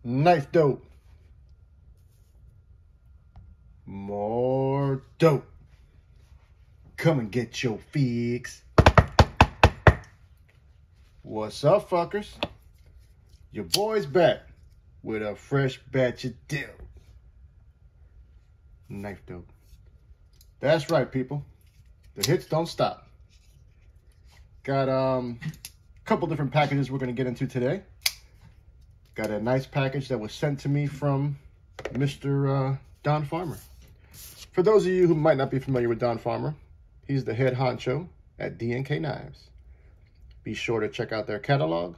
Knife dope. More dope. Come and get your fix. What's up, fuckers? Your boy's back with a fresh batch of dope. Knife dope. That's right, people. The hits don't stop. Got a couple different packages we're going to get into today. Got a nice package that was sent to me from Mr. Don Farmer. For those of you who might not be familiar with Don Farmer, he's the head honcho at DNK Knives. Be sure to check out their catalog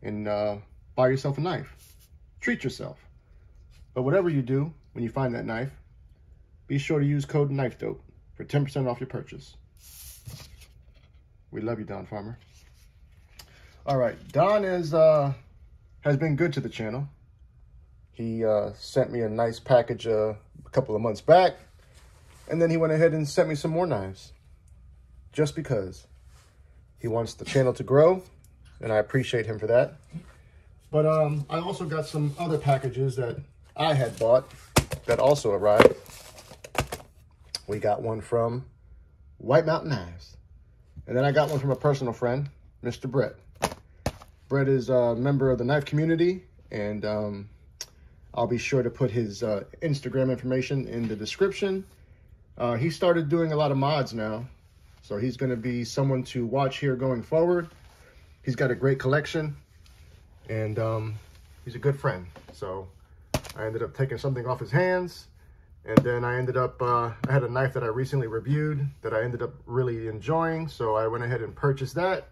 and buy yourself a knife. Treat yourself. But whatever you do when you find that knife, be sure to use code Knifedope for 10% off your purchase. We love you, Don Farmer. All right, Don has been good to the channel. He sent me a nice package a couple of months back, and then he went ahead and sent me some more knives, just because he wants the channel to grow, and I appreciate him for that. But I also got some other packages that I had bought that also arrived. We got one from White Mountain Knives, and then I got one from a personal friend, Mr. Bret. Bret is a member of the knife community, and I'll be sure to put his Instagram information in the description. He started doing a lot of mods now, so he's going to be someone to watch here going forward. He's got a great collection, and he's a good friend. So I ended up taking something off his hands, and then I ended up, I had a knife that I recently reviewed that I ended up really enjoying, so I went ahead and purchased that.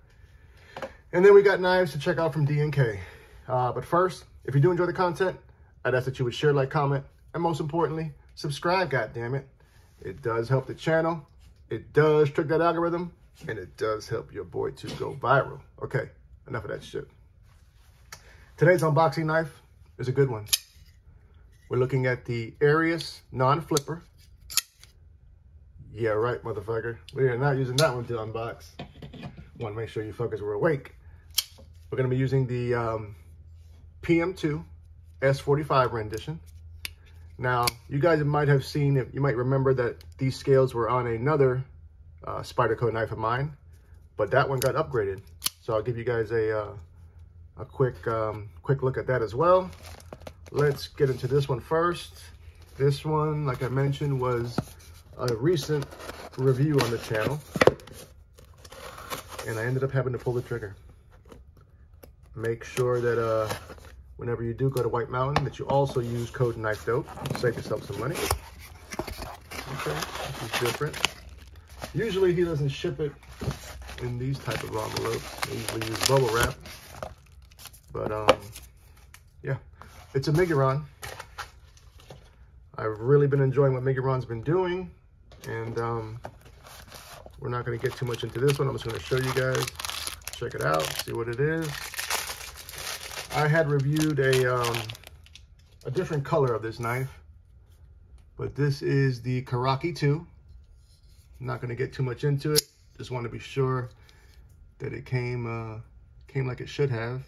And then we got knives to check out from DNK. But first, if you do enjoy the content, I'd ask that you would share, like, comment, and most importantly, subscribe, goddammit. It does help the channel, it does trick that algorithm, and it does help your boy to go viral. Okay, enough of that shit. Today's unboxing knife is a good one. We're looking at the Arius non-flipper. Yeah, right, motherfucker. We are not using that one to unbox. Want to make sure you fuckers were awake. We're going to be using the PM2 S45 rendition. Now, you guys might have seen, you might remember that these scales were on another Spyderco knife of mine, but that one got upgraded. So I'll give you guys a quick look at that as well. Let's get into this one first. This one, like I mentioned, was a recent review on the channel, and I ended up having to pull the trigger. Make sure that whenever you do go to White Mountain, that you also use code Knifedope. Save yourself some money. Okay, this is different. Usually he doesn't ship it in these type of envelopes. They usually use bubble wrap. But yeah, it's a Miguron. I've really been enjoying what Miguron's been doing, and we're not going to get too much into this one. I'm just going to show you guys. Check it out, see what it is. I had reviewed a different color of this knife, but this is the Karaki 2. I'm not going to get too much into it. Just want to be sure that it came like it should have.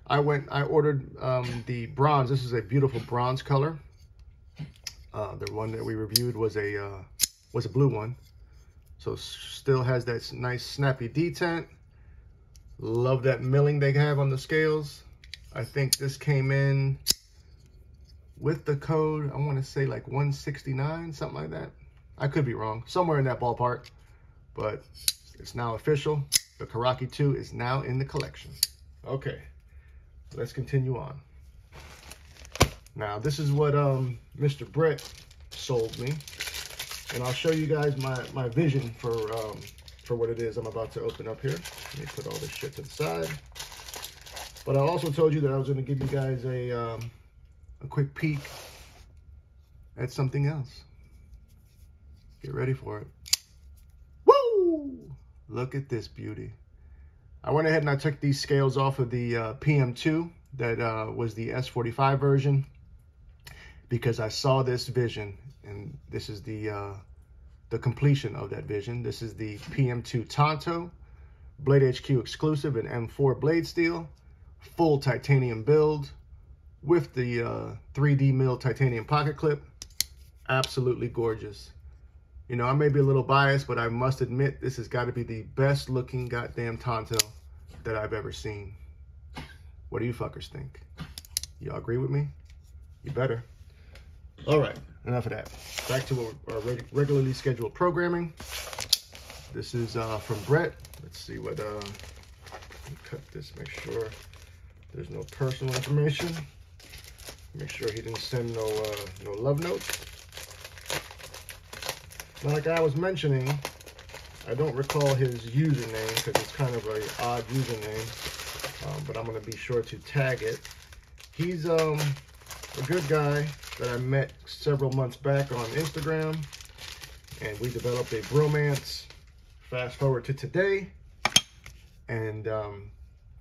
I ordered the bronze. This is a beautiful bronze color. The one that we reviewed was a blue one. So still has that nice snappy detent. Love that milling they have on the scales. I think this came in with the code, I want to say like 169, something like that. I could be wrong, somewhere in that ballpark, but it's now official. The Karaki 2 is now in the collection. Okay, let's continue on. Now, this is what Mr. Bret sold me, and I'll show you guys my vision for what it is I'm about to open up here. Let me put all this shit to the side. But I also told you that I was going to give you guys a quick peek at something else. Get ready for it. Woo! Look at this beauty. I went ahead and I took these scales off of the PM2 that was the S45 version, because I saw this vision, and this is the completion of that vision. This is the PM2 Tonto, Blade HQ exclusive in M4 blade steel, full titanium build, with the 3D mill titanium pocket clip. Absolutely gorgeous. You know, I may be a little biased, but I must admit this has got to be the best looking goddamn Tonto that I've ever seen. What do you fuckers think? Y'all agree with me? You better. All right, enough of that. Back to our regularly scheduled programming. This is from Bret. Let's see what, let me cut this, make sure there's no personal information. Make sure he didn't send no love notes. Like I was mentioning, I don't recall his username because it's kind of an odd username, but I'm going to be sure to tag it. He's a good guy that I met several months back on Instagram, and we developed a bromance. Fast forward to today, and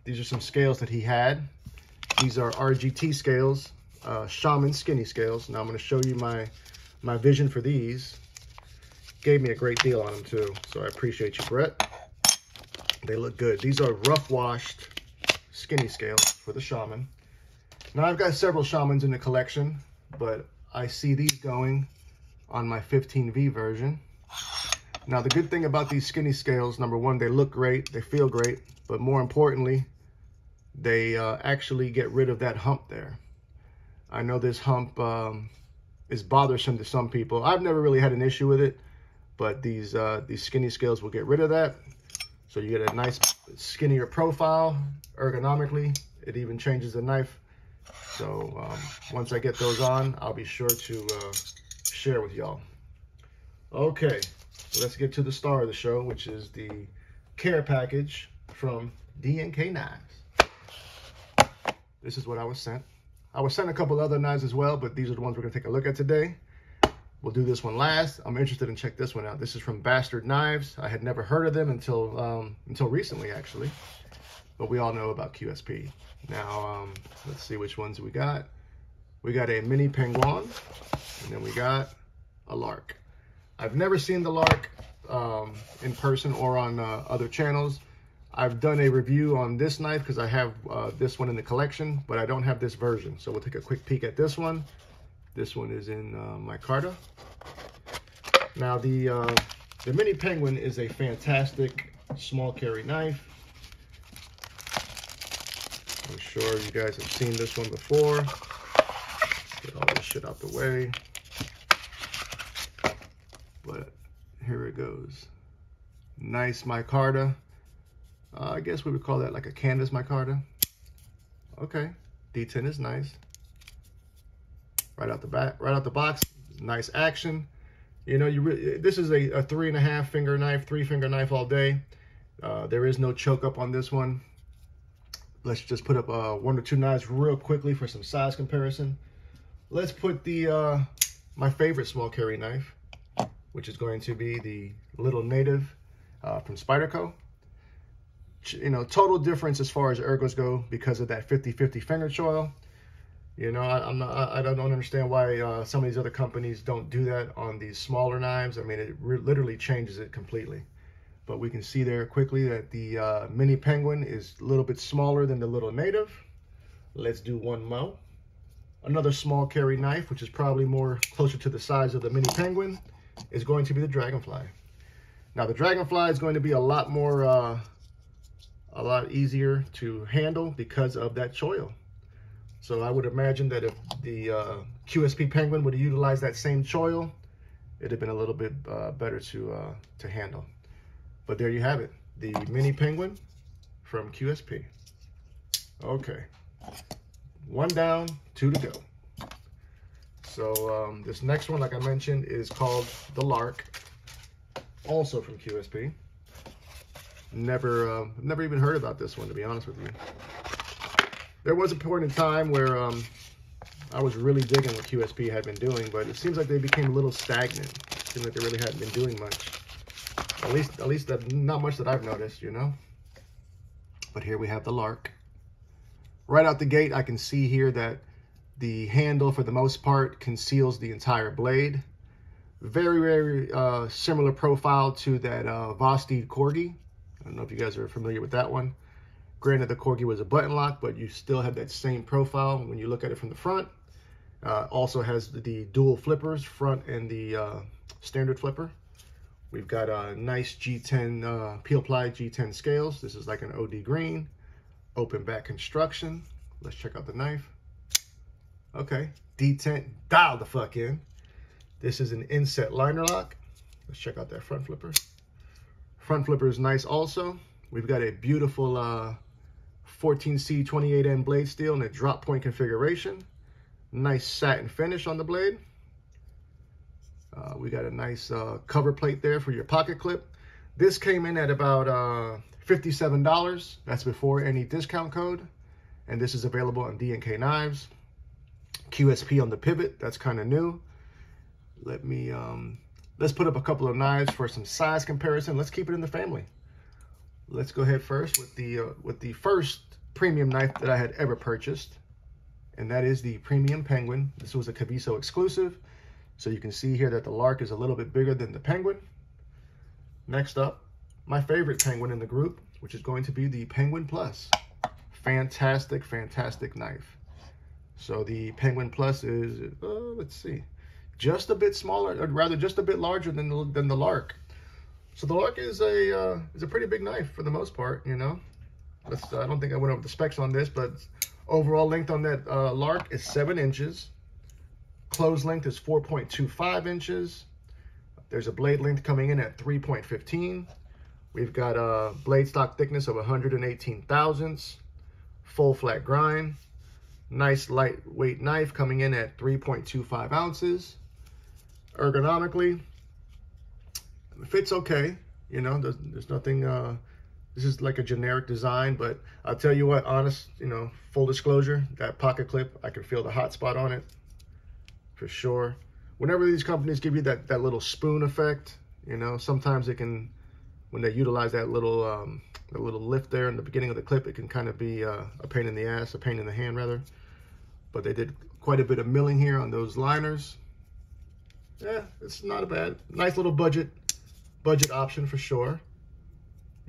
these are some scales that he had. These are RGT scales, Shaman skinny scales. Now I'm going to show you my vision for these. Gave me a great deal on them too, so I appreciate you, Bret. They look good. These are rough washed skinny scales for the Shaman. Now I've got several Shamans in the collection, but I see these going on my 15V version. Now the good thing about these skinny scales, number one, they look great, they feel great, but more importantly, they actually get rid of that hump there. I know this hump is bothersome to some people. I've never really had an issue with it, but these skinny scales will get rid of that. So you get a nice skinnier profile ergonomically. It even changes the knife. So once I get those on, I'll be sure to share with y'all. Okay, so let's get to the star of the show, which is the care package from DNK Knives. This is what I was sent. I was sent a couple other knives as well, but these are the ones we're gonna take a look at today. We'll do this one last. I'm interested in check this one out. This is from Bastard Knives. I had never heard of them until recently, actually. But we all know about QSP. Now, let's see which ones we got. We got a mini penguin, and then we got a lark. I've never seen the lark in person or on other channels. I've done a review on this knife because I have this one in the collection, but I don't have this version. So we'll take a quick peek at this one. This one is in micarta. Now the mini penguin is a fantastic small carry knife. I'm sure you guys have seen this one before. Get all this shit out the way. But here it goes. Nice micarta. I guess we would call that like a canvas micarta. Okay, D10 is nice. Right out the box, nice action. You know, this is a 3.5 finger knife, 3-finger knife all day. There is no choke up on this one. Let's just put up 1 or 2 knives real quickly for some size comparison. Let's put the my favorite small carry knife, which is going to be the Little Native from Spyderco. You know, total difference as far as ergos go because of that 50-50 finger choil. You know, I don't understand why some of these other companies don't do that on these smaller knives. I mean, it literally changes it completely. But we can see there quickly that the mini penguin is a little bit smaller than the Little Native. Let's do one more. Another small carry knife, which is probably more closer to the size of the mini penguin, is going to be the Dragonfly. Now, the Dragonfly is going to be a lot more, a lot easier to handle because of that choil. So I would imagine that if the QSP Penguin would have utilized that same choil, it'd have been a little bit better to handle. But there you have it, the mini penguin from QSP. Okay, 1 down, 2 to go. So this next one, like I mentioned, is called the Lark, also from QSP. Never even heard about this one, to be honest with you. There was a point in time where I was really digging what QSP had been doing, but it seems like they became a little stagnant. It seems like they really hadn't been doing much. At least not much that I've noticed, you know. But here we have the Lark. Right out the gate, I can see here that the handle, for the most part, conceals the entire blade. Very, very similar profile to that Vosteed Corgi. I don't know if you guys are familiar with that one. Granted, the Corgi was a button lock, but you still have that same profile when you look at it from the front. Also has the dual flippers, front and the standard flipper. We've got a nice G10 peel ply G10 scales. This is like an OD green, open back construction. Let's check out the knife. Okay, D10, dial the fuck in. This is an inset liner lock. Let's check out that front flipper. Front flipper is nice also. We've got a beautiful 14C 28N blade steel in a drop point configuration. Nice satin finish on the blade. We got a nice cover plate there for your pocket clip. This came in at about $57. That's before any discount code. And this is available on DNK Knives. QSP on the pivot, that's kind of new. Let's put up a couple of knives for some size comparison. Let's keep it in the family. Let's go ahead first with the first premium knife that I had ever purchased, and that is the Premium Penguin. This was a Caviso exclusive, so you can see here that the Lark is a little bit bigger than the Penguin. Next up, my favorite Penguin in the group, which is going to be the Penguin Plus. Fantastic, fantastic knife. So the Penguin Plus is, let's see, just a bit smaller, or rather just a bit larger than the Lark. So the Lark is a pretty big knife for the most part, you know. I don't think I went over the specs on this, but overall length on that Lark is 7 inches. Closed length is 4.25 inches. There's a blade length coming in at 3.15. We've got a blade stock thickness of 118 thousandths. Full flat grind. Nice lightweight knife coming in at 3.25 ounces. Ergonomically, it fits okay. You know, there's nothing, this is like a generic design, but I'll tell you what, honest, you know, full disclosure, that pocket clip, I can feel the hot spot on it for sure. Whenever these companies give you that little spoon effect, you know, sometimes it can, when they utilize that little lift there in the beginning of the clip, it can kind of be a pain in the ass, a pain in the hand rather. But they did quite a bit of milling here on those liners. Yeah, it's not a bad, nice little budget option for sure.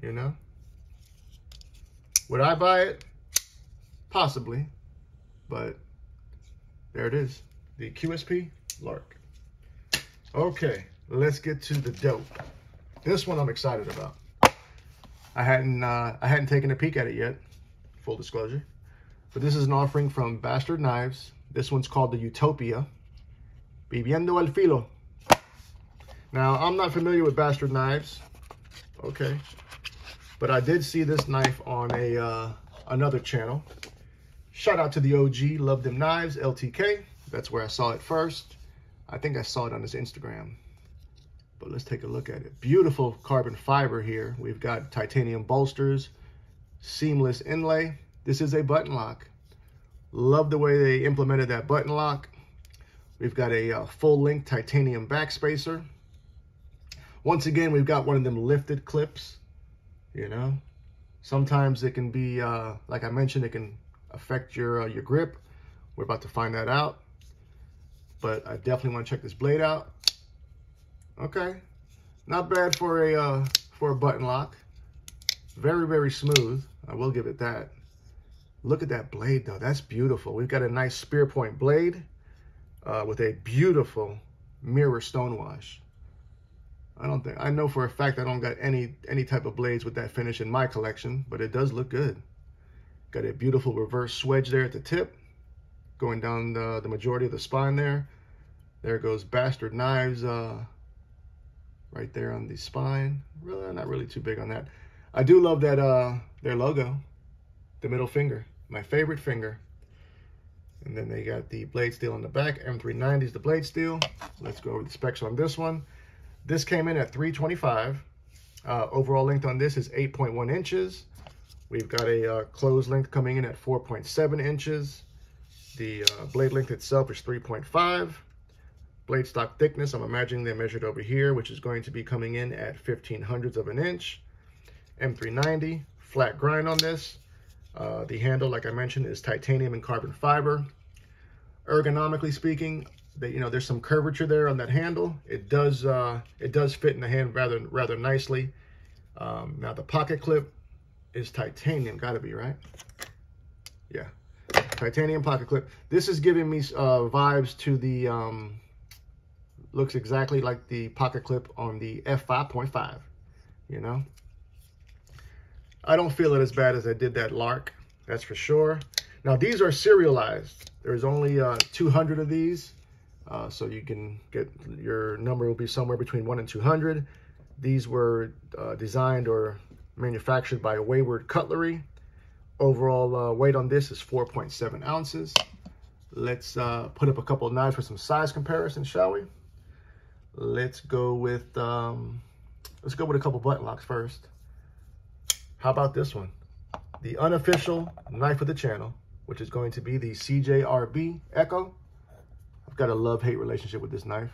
You know, would I buy it? Possibly, but there it is, the QSP Lark. Okay, let's get to the dope. This one I'm excited about. I hadn't taken a peek at it yet, full disclosure, but this is an offering from Bastard Knives. This one's called the Utopia. Viviendo al filo. Now, I'm not familiar with Bastard Knives, okay, but I did see this knife on another channel. Shout out to the OG, Love Them Knives, LTK. That's where I saw it first. I think I saw it on his Instagram, but let's take a look at it. Beautiful carbon fiber here. We've got titanium bolsters, seamless inlay. This is a button lock. Love the way they implemented that button lock. We've got a full-length titanium backspacer. Once again, we've got one of them lifted clips, you know. Sometimes it can be, like I mentioned, it can affect your grip. We're about to find that out. But I definitely want to check this blade out. Okay, not bad for a button lock. Very, very smooth. I will give it that. Look at that blade though, that's beautiful. We've got a nice spear point blade with a beautiful mirror stonewash. I know for a fact I don't got any type of blades with that finish in my collection, but it does look good. Got a beautiful reverse swedge there at the tip, going down the majority of the spine there. There goes Bastard Knives right there on the spine. Really, not really too big on that. I do love that their logo, the middle finger, my favorite finger. And then they got the blade steel on the back. M390 is the blade steel. Let's go over the specs on this one. This came in at $325. Overall length on this is 8.1 inches. We've got a closed length coming in at 4.7 inches. The blade length itself is 3.5. Blade stock thickness, I'm imagining they measured over here, which is going to be coming in at 0.15 of an inch. M390, flat grind on this. The handle, like I mentioned, is titanium and carbon fiber. Ergonomically speaking, there's some curvature there on that handle. It does fit in the hand rather nicely. Now the pocket clip is titanium, gotta be, right? Yeah, titanium pocket clip. This is giving me vibes to the, looks exactly like the pocket clip on the F5.5, you know? I don't feel it as bad as I did that Lark, that's for sure. Now, these are serialized. There's only 200 of these, so you can get, your number will be somewhere between 1 and 200. These were designed or manufactured by Wayward Cutlery. Overall weight on this is 4.7 ounces. Let's put up a couple of knives for some size comparison, shall we? Let's go with a couple button locks first. How about this one? The unofficial knife of the channel, which is going to be the CJRB Echo. I've got a love-hate relationship with this knife.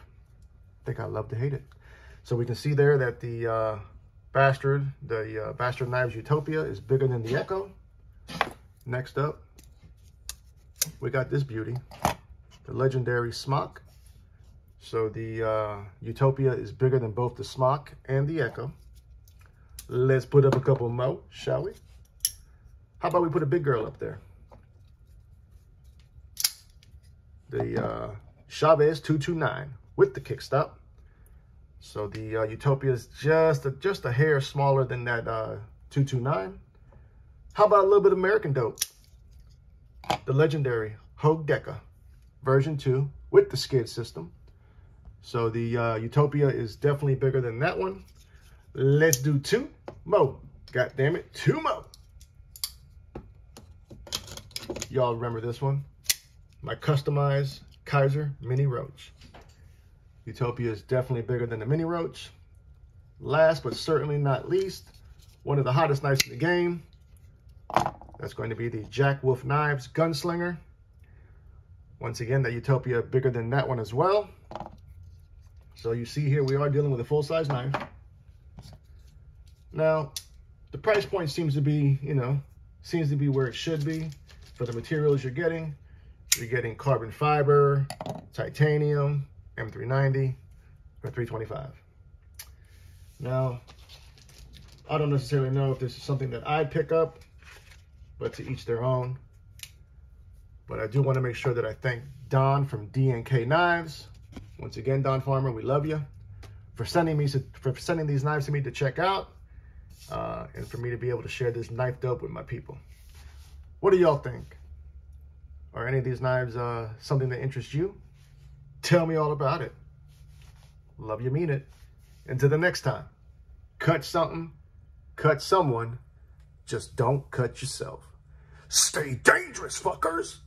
I think I love to hate it. So we can see there that the Bastard Knives Utopia is bigger than the Echo. Next up, we got this beauty, the legendary Smock. So the Utopia is bigger than both the Smock and the Echo. Let's put up a couple more, shall we? How about we put a big girl up there? The Chavez 229 with the kickstop. So the Utopia is just a hair smaller than that 229. How about a little bit of American dope? The legendary Hogue Deca version 2 with the skid system. So the Utopia is definitely bigger than that one. Let's do 2 more. God damn it, 2 more. Y'all remember this one? My customized Kaiser Mini Roach. Utopia is definitely bigger than the Mini Roach. Last but certainly not least, one of the hottest knives in the game. That's going to be the Jack Wolf Knives Gunslinger. Once again, the Utopia bigger than that one as well. So you see here, we are dealing with a full-size knife. Now, the price point seems to be, you know, where it should be for the materials you're getting. You're getting carbon fiber, titanium, M390, or 325. Now, I don't necessarily know if this is something that I'd pick up, but to each their own. But I do want to make sure that I thank Don from DNK Knives. Once again, Don Farmer, we love you for sending these knives to me to check out, and for me to be able to share this knife dope with my people. What do y'all think? Are any of these knives something that interests you? Tell me all about it. Love you, mean it. Until the next time, cut something, cut someone, just don't cut yourself. Stay dangerous, fuckers.